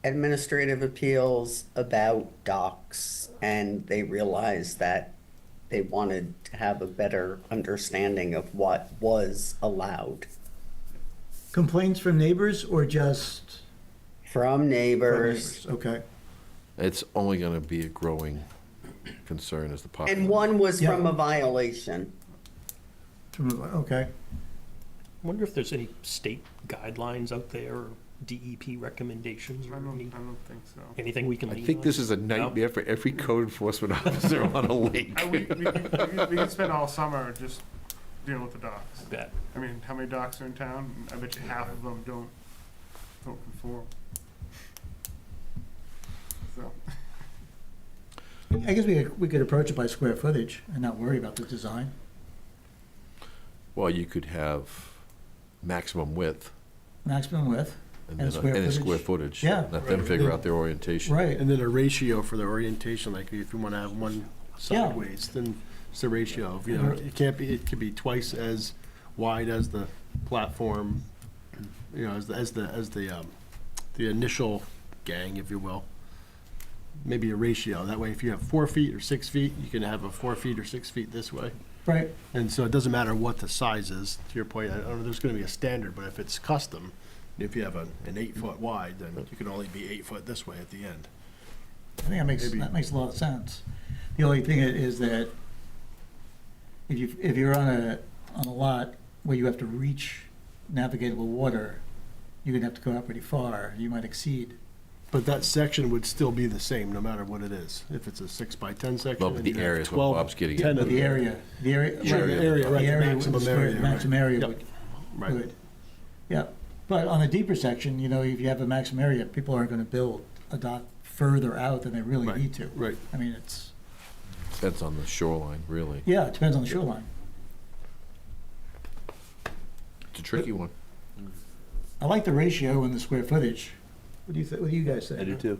administrative appeals about docks, and they realized that they wanted to have a better understanding of what was allowed Complaints from neighbors or just? from from neighbors. Okay. it's only gonna be a growing concern as the population. And one was Yeah. from a violation. Okay. I wonder if there's any state guidelines out there, or DEP recommendations, I or don't anything think so. we can I lean on? think this is a nightmare for every code enforcement officer on a lake. We could spend all summer just dealing with the docks. I bet. I mean, how many docks are in town? I bet you half of them don't conform. So, I guess we could approach it by square footage and not worry about the design. Well, you could have maximum width Maximum width. and And then square and then footage. square footage. Yeah. Let them figure out their orientation. Right. And then a ratio for the orientation, like if you want to have one Yeah. sideways, then it's the ratio of, you know, it can't be, it could be twice as wide as the platform, you know, as the initial gang, if you will. Maybe a ratio. That way, if you have 4 feet or 6 feet, you can have a 4 feet or 6 feet this way. Right. And so it doesn't matter what the size is, to your point, I don't know, there's gonna be a standard, but if it's custom, if you have an 8 foot wide, then you can only be 8 foot this way at the end. I think Maybe. that makes a lot of sense. The only thing is that if you're on a lot where you have to reach navigable water, you're gonna have to go out pretty far. You might exceed. But that section would still be the same, no matter what it is. If it's a 6x10 section. No, but and the you have area is what 12, Bob's getting at. 10 But of the them. area, Sure, the area, right, the maximum area, right. Maximum area Yep. would, Right. yeah. But on a deeper section, you know, if you have a maximum area, people aren't gonna build a dock further out than they really Right. need to. Right. I mean, it's, Depends on the shoreline, really. yeah, it depends on the shoreline. It's a tricky one. I like the ratio and the square footage. What do you guys think? I do too.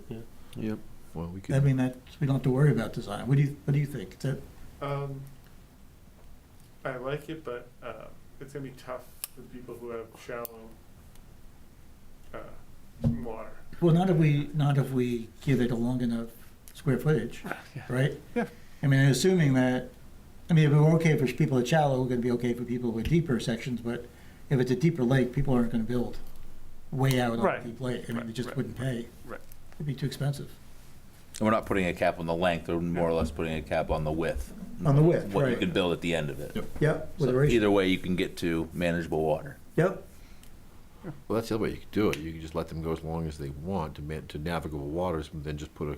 Yep. Well, we I could, mean, we don't have to worry about design. What do you think? Is that- I like it, but it's gonna be tough for people who have shallow water. Well, not if we give it a long enough square footage, right? Yeah. I mean, assuming that, I mean, if we're okay for people at shallow, we're gonna be okay for people with deeper sections, but if it's a deeper lake, people aren't gonna build way out on Right. a deep lake. I mean, they just Right. wouldn't pay. Right. It'd be too expensive. And we're not putting a cap on the length, we're more or less putting a cap on the width. On the width, What you right. can build at the end of it. Yep, with a So ratio. either way, you can get to manageable water. Yep, well, that's the other way you could do it. You could just let them go as long as they want to navigable waters, and then just put a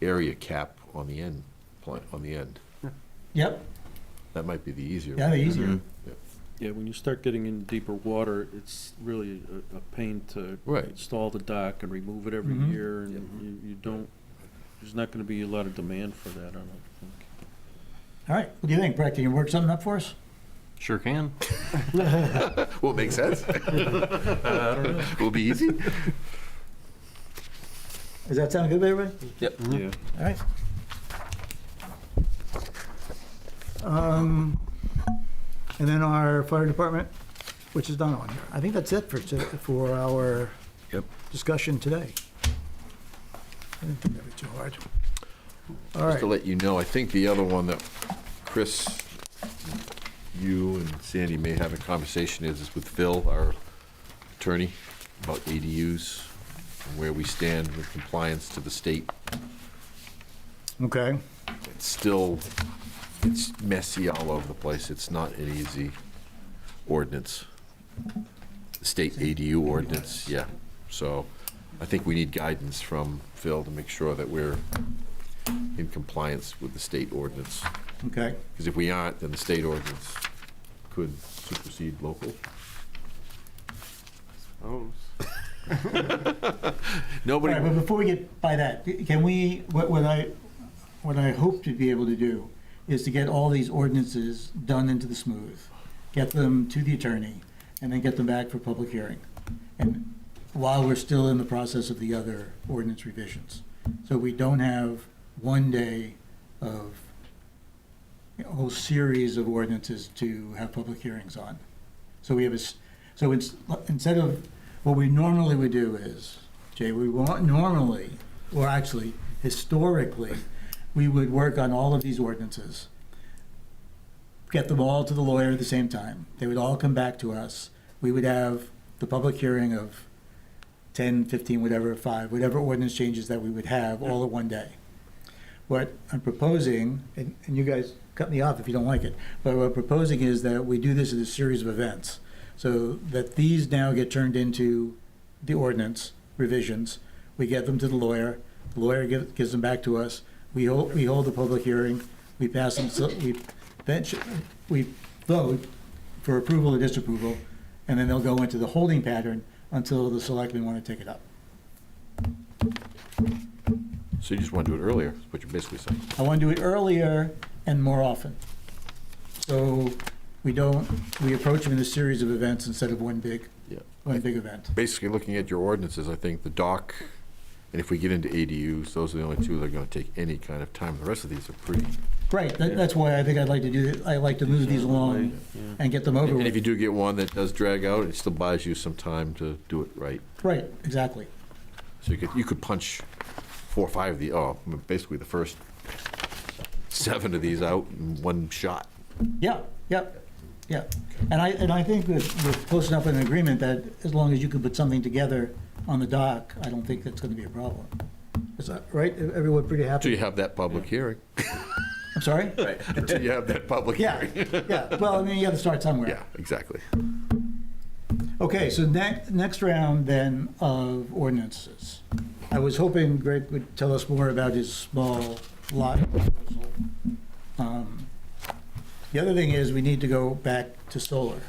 area cap on the end, on the end. yep, That might be the easier. yeah, way. easier. Yeah, when you start getting in deeper water, it's really a pain to Right. install the dock and remove it every Mhm. year, and you don't, there's not gonna be a lot of demand for that, I don't think. All right, what do you think, Brett? Can you work something up for us? Sure can. Will it make sense? Will it be easy? Does that sound good, everybody? Yep. Yeah. All right. And then our fire department, which is done on here. I think that's it for our Yep. discussion today. I didn't think that was too hard. All Just to right, let you know, I think the other one that Chris, you and Sandy may have a conversation is with Phil, our attorney, about ADUs, and where we stand with compliance to the state. okay. It's still it's messy all over the place. It's not an easy ordinance. State ADU ordinance, yeah. So I think we need guidance from Phil to make sure that we're in compliance with the state ordinance. Okay. Because if we aren't, then the state ordinance could supersede local. Oh. Nobody, All right, but before we get by that, can we, what I hope to be able to do is to get all these ordinances done into the smooth, get them to the attorney, and then get them back for public hearing. And while we're still in the process of the other ordinance revisions. So we don't have one day of a whole series of ordinances to have public hearings on. So we have so it's, instead of, what we normally would do is, Jay, we want normally, or actually historically, we would work on all of these ordinances, get them all to the lawyer at the same time. They would all come back to us. We would have the public hearing of 10, 15, whatever, 5, whatever ordinance changes that we would have all at one day. What I'm proposing, and you guys cut me off if you don't like it, but what I'm proposing is that we do this as a series of events, so that these now get turned into the ordinance revisions. We get them to the lawyer gives them back to us. We hold the public hearing, we pass them, so we vote for approval or disapproval, and then they'll go into the holding pattern until the selectmen want to take it up. so you just want to do it earlier, is what you're basically saying. I want to do it earlier and more often. So we approach them in a series of events instead of one big event. Basically, looking at your ordinances, I think the dock, and if we get into ADUs, those are the only two that are going to take any kind of time. The rest of these are pretty. Right, that's why I think I'd like to do it. I like to move these along and get them over And if you with. do get one that does drag out, it still buys you some time to do it right. Right, exactly. So you could punch 4 or 5 of the, basically the first 7 of these out in one shot. Yeah. And I think that we're close enough in an agreement that as long as you can put something together on the dock, I don't think that's going to be a problem. Is that right? Everyone pretty Until happy? you have that public hearing. I'm sorry? Right. Until you have that public Yeah, hearing. yeah. Well, I mean, you have to start somewhere. Yeah, exactly. Okay, so next round then of ordinances. I was hoping Greg would tell us more about his small lot proposal. The other thing is we need to go back to solar,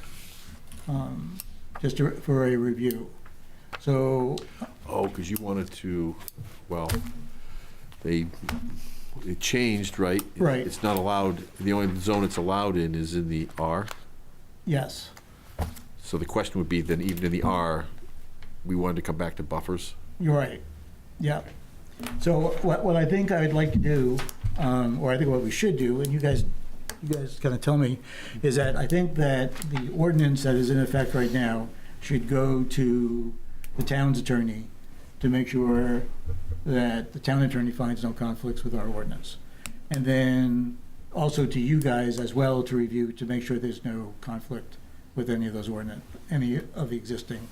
for a review. So, Oh, because you wanted to, well, it changed, right? Right. It's not allowed, the only zone it's allowed in is in the R. yes, So the question would be then, even in the R, we wanted to come back to buffers? you're right, yeah. So what I think I'd like to do, or I think what we should do, and you guys kind of tell me, is that I think that the ordinance that is in effect right now should go to the town's attorney to make sure that the town attorney finds no conflicts with our ordinance. And then also to you guys as well to review, to make sure there's no conflict with any of those any of the existing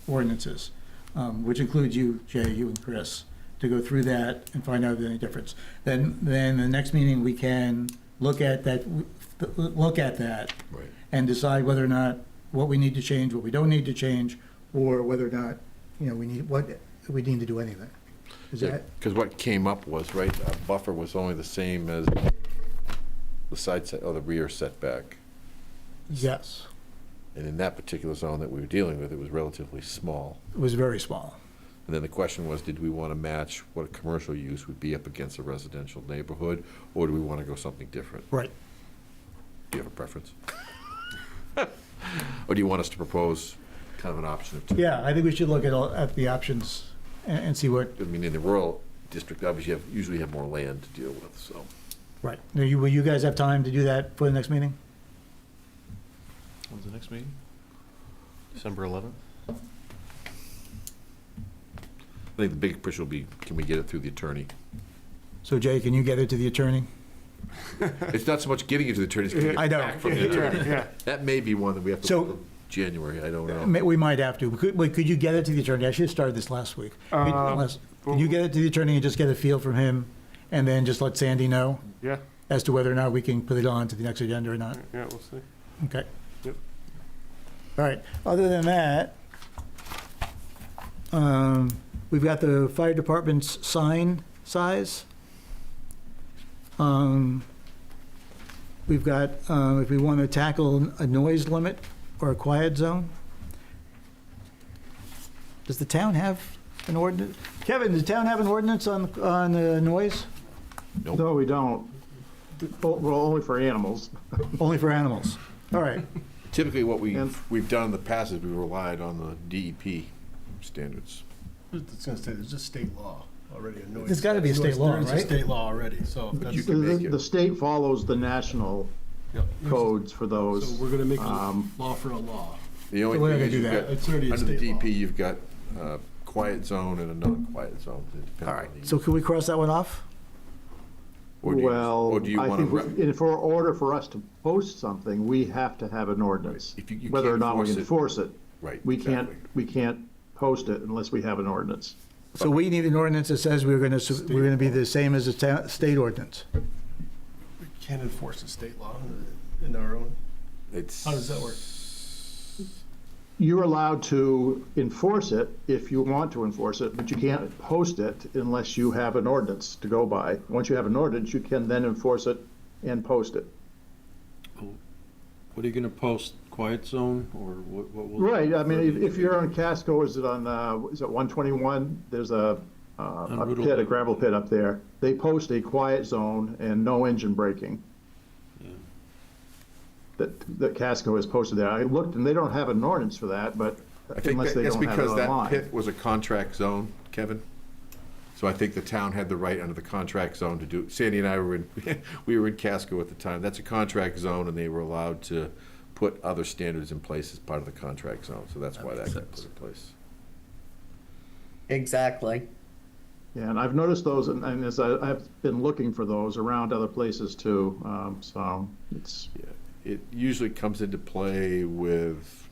ordinances, which includes you, Jay, you and Chris, to go through that and find out if there's any difference. Then the next meeting, we can look at that Right. and decide whether or not what we need to change, what we don't need to change, or whether or not, we need to do anything. Is that, Because what came up was, right, a buffer was only the same as the side set, or the rear setback. yes, And in that particular zone that we were dealing with, it was relatively small. it was very small. And then the question was, did we want to match what a commercial use would be up against a residential neighborhood, or do we want to go something different? Right. Do you have a preference? Or do you want us to propose kind of an option of 2? Yeah, I think we should look at the options and see what, I mean, in the rural district, obviously, you usually have more land to deal with, so. right. Now, will you guys have time to do that for the next meeting? When's the next meeting? December 11th? I think the big push will be, can we get it through the attorney? So Jay, can you get it to the attorney? It's not so much getting it to the attorney, it's getting it I know. back from the attorney. Yeah. That may be one that we have to, So- look at January, I don't know. We might have to. Could you get it to the attorney? I should have started this last week. Can you get it to the attorney and just get a feel from him, and then just let Sandy know? Yeah. as to whether or not we can put it on to the next agenda or not. Yeah, we'll see. Okay. Yep. All right, other than that, we've got the fire department's sign size. We've got, if we want to tackle a noise limit or a quiet zone. Does the town have an ordinance? Kevin, does the town have an ordinance on noise? No, we don't. Well, only for animals. Only for animals. All right. Typically, what And- we've done in the past is we relied on the DEP standards. It's gonna say, there's just state law already. a noise- There's gotta be a state law, There is a right? state law already, so that's. You can make it. The state follows the national Yep. codes for those. So we're gonna make a Um, law for a law. The only So we're thing not is gonna you've do got, that. It's already a under the state law. DEP, you've got a quiet zone and a non-quiet zone. It depends All on right, the- so can we cross that one off? Or do you- Well, or do you I wanna think re- in for order for us to post something, we have to have an ordinance. If you Whether or can't not we enforce it- enforce it. Right, We exactly. can't post it unless we have an ordinance. So we need an ordinance that says we're gonna be the same as the state ordinance. We can't enforce a state law in our own. It's. How does that work? You're allowed to enforce it if you want to enforce it, but you can't post it unless you have an ordinance to go by. Once you have an ordinance, you can then enforce it and post it. What are you gonna post, quiet zone, or what will? Right, I mean, if you're on Casco, is it 121? There's a Route pit, a 11. gravel pit up there. They post a quiet zone and no engine braking. That Casco has posted there. I looked, and they don't have an ordinance for that, but I think unless that- they that's don't have it because that online. pit was a contract zone, Kevin. So I think the town had the right under the contract zone to do, Sandy and I were in, we were in Casco at the time. That's a contract zone, and they were allowed to put other standards in place as part of the contract zone. So that's why that got put in place. Exactly. Yeah, and I've noticed those, and as I've been looking for those around other places too, so it's, Yeah, it usually comes into play with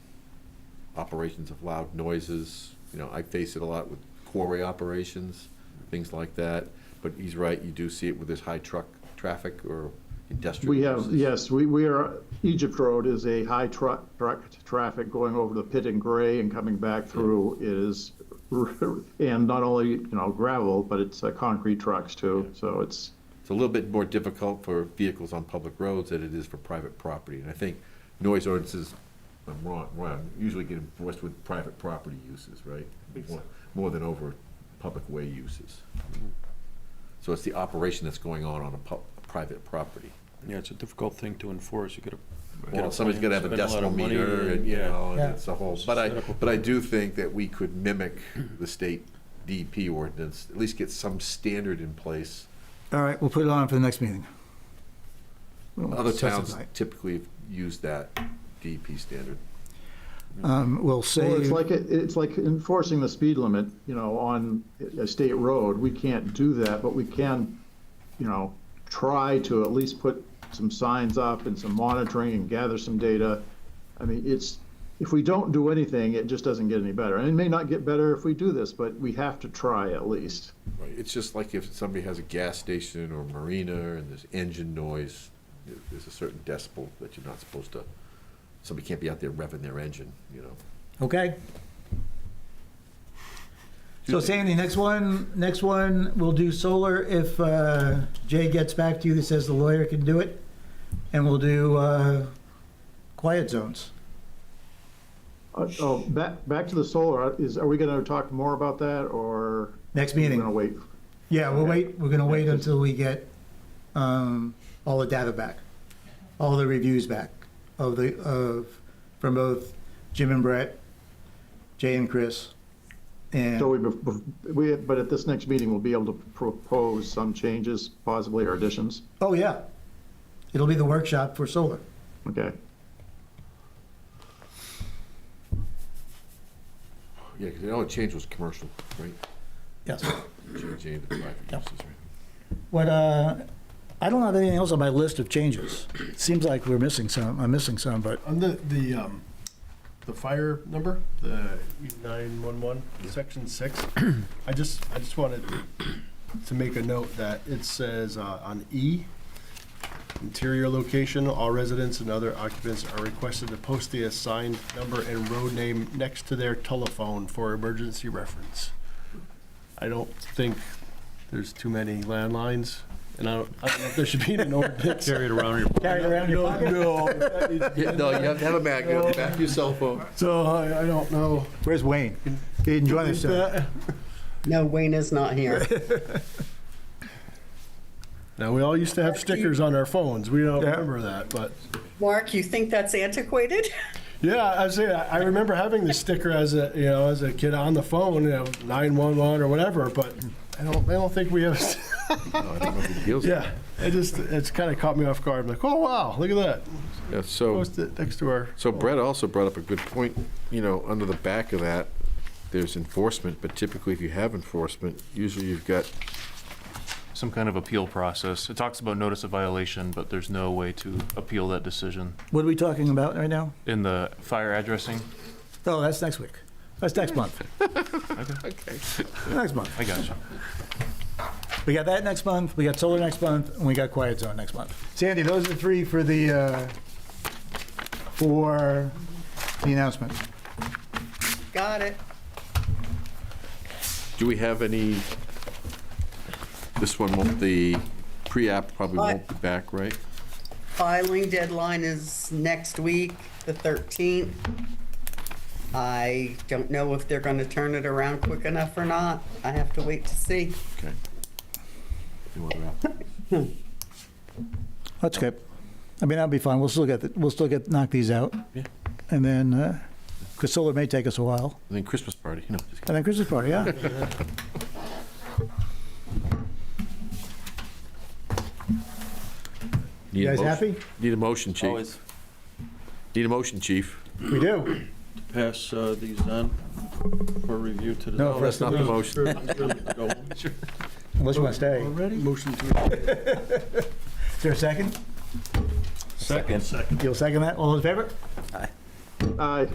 operations of loud noises. You know, I face it a lot with quarry operations, things like that. But he's right, you do see it with this high truck traffic or industrial we have, uses. yes, we are, Egypt Road is a high truck traffic going over the pit in Gray and coming back through is, and not only, gravel, but it's concrete trucks too, so it's, It's a little bit more difficult for vehicles on public roads than it is for private property. And I think noise ordinances, I'm wrong, usually get enforced with private property uses, right? More than over public way uses. So it's the operation that's going on a private property. Yeah, it's a difficult thing to enforce, you gotta. Well, somebody's gotta have a spend lot decimal of money meter and, and Yeah. it's a whole, but I do think that we could mimic the state DEP ordinance, at least get some standard in place. All right, we'll put it on for the next meeting. We'll Other towns specify. typically use that DEP standard. We'll well, say, it's like enforcing the speed limit, on a state road. We can't do that, but we can, try to at least put some signs up and some monitoring and gather some data. I mean, if we don't do anything, it just doesn't get any better. And it may not get better if we do this, but we have to try at least. Right, it's just like if somebody has a gas station or marina and there's engine noise, there's a certain decibel that you're not supposed to, somebody can't be out there revving their engine, okay? So Sandy, next one, we'll do solar if Jay gets back to you that says the lawyer can do it. And we'll do quiet zones. Back to the solar, are we gonna talk more about that, or? Next We're meeting. gonna wait? Yeah, we're gonna wait until we get all the data back, all the reviews back from both Jim and Brett, Jay and Chris. And So but at this next meeting, we'll be able to propose some changes, possibly, or additions? oh yeah, it'll be the workshop for solar. Okay. Yeah, because the only change was commercial, right? Yes. Changing the private Yep. uses, right? What I don't have anything else on my list of changes. It seems like we're missing some. I'm missing some, but On the fire number, the 911, section 6, I just wanted to make a note that it says on E, Interior location, all residents and other occupants are requested to post the assigned number and road name next to their telephone for emergency reference. I don't think there's too many landlines, and I don't know if there should be an ordinance. Carry it around in your Carry it around in your pocket? No, No, you have to have a magnet, back your cell phone. so I don't know. Where's Wayne? He didn't join us. No, Wayne is not here. Now, we all used to have stickers on our phones. We don't Yeah. remember that, but Mark, you think that's antiquated? yeah, I remember having the sticker as a kid on the phone, 911 or whatever. But I don't think we have. No, I don't know if it deals with Yeah, it's kind of caught me off guard. I'm like, oh wow, look at that. it. Yeah, so, Post it next to our. so Brett also brought up a good point, under the back of that, there's enforcement, but typically if you have enforcement, usually you've got, Some kind of appeal process. It talks about notice of violation, but there's no way to appeal that decision. What are we talking about right now? In the fire addressing, Oh, that's next week. That's next month. okay. Next month. I got you. We got that next month, we got solar next month, and we got quiet zone next month. Sandy, those are the three for the announcement. Got it. Do we have any, this one won't, the pre-app probably won't be back, right? Filing deadline is next week, the 13th. I don't know if they're gonna turn it around quick enough or not. I have to wait to see. Okay. Any other app? That's okay. I mean, that'll be fine. We'll still knock these out. Yeah. And then, because solar may take us a while. And then Christmas party, just kidding. And then Christmas party, yeah. Need You a guys motion? happy? Need a motion, chief. Always. Need a motion, chief. We do. Pass these on for review to the. No, for us That's not the motion. Unless you want to stay. Already? Motion to. Is there a second? Second. You'll second that? All in favor? Aye.